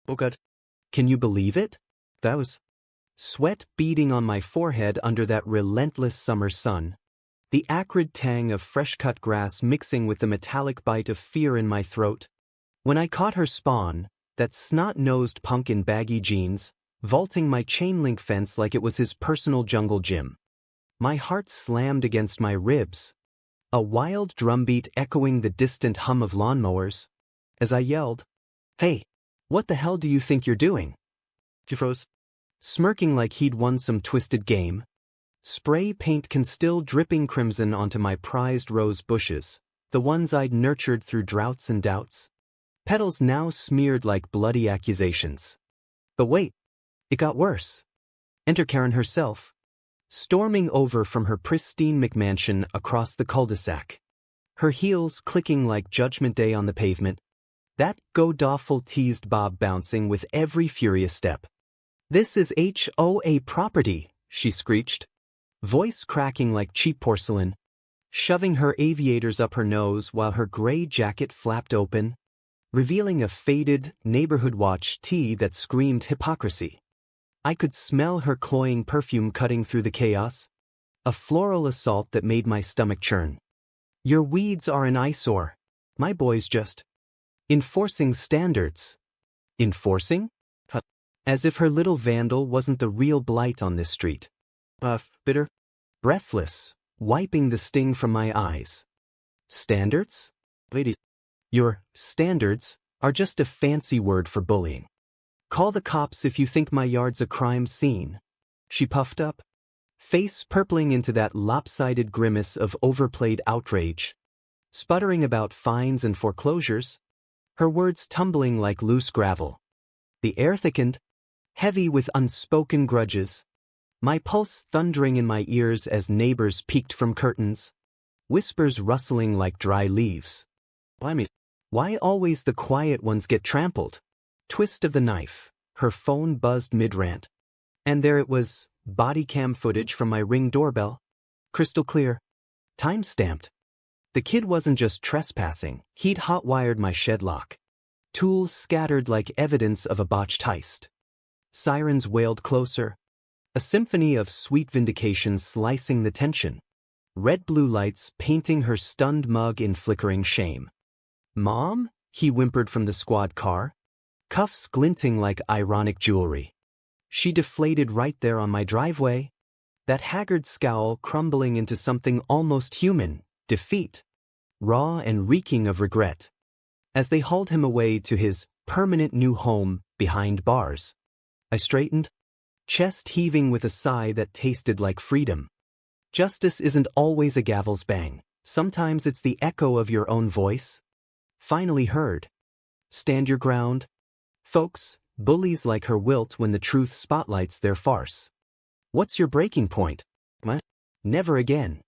Oh God. Can you believe it? That was sweat beading on my forehead under that relentless summer sun. The acrid tang of fresh-cut grass mixing with the metallic bite of fear in my throat. When I caught her spawn, that snot-nosed punk in baggy jeans, vaulting my chain-link fence like it was his personal jungle gym. My heart slammed against my ribs, a wild drumbeat echoing the distant hum of lawnmowers. As I yelled, "Hey, what the hell do you think you're doing?" He froze, smirking like he'd won some twisted game. Spray paint can still dripping crimson onto my prized rose bushes, the ones I'd nurtured through droughts and doubts. Petals now smeared like bloody accusations. But wait, it got worse. Enter Karen herself, storming over from her pristine McMansion across the cul-de-sac. Her heels clicking like Judgment Day on the pavement. That go-doffle teased Bob bouncing with every furious step. "This is HOA property," she screeched, voice cracking like cheap porcelain, shoving her aviators up her nose while her gray jacket flapped open, revealing a faded neighborhood watch tee that screamed hypocrisy. I could smell her cloying perfume cutting through the chaos, a floral assault that made my stomach churn. "Your weeds are an eyesore. My boy's just enforcing standards." Enforcing? As if her little vandal wasn't the real blight on this street. Bitter, breathless, wiping the sting from my eyes. Standards? Lady, your standards are just a fancy word for bullying. Call the cops if you think my yard's a crime scene. She puffed up, face purpling into that lopsided grimace of overplayed outrage, sputtering about fines and foreclosures, her words tumbling like loose gravel. The air thickened, heavy with unspoken grudges, my pulse thundering in my ears as neighbors peeked from curtains, whispers rustling like dry leaves. Why always the quiet ones get trampled? Twist of the knife, her phone buzzed mid-rant. And there it was, body cam footage from my Ring doorbell. Crystal clear. Time-stamped. The kid wasn't just trespassing, he'd hot-wired my shed lock. Tools scattered like evidence of a botched heist. Sirens wailed closer, a symphony of sweet vindication slicing the tension. Red blue lights painting her stunned mug in flickering shame. "Mom?" he whimpered from the squad car, cuffs glinting like ironic jewelry. She deflated right there on my driveway, that haggard scowl crumbling into something almost human, defeat, raw and reeking of regret. As they hauled him away to his permanent new home behind bars, I straightened, chest heaving with a sigh that tasted like freedom. Justice isn't always a gavel's bang. Sometimes it's the echo of your own voice. Finally heard. Stand your ground. Folks, bullies like her wilt when the truth spotlights their farce. What's your breaking point? Never again.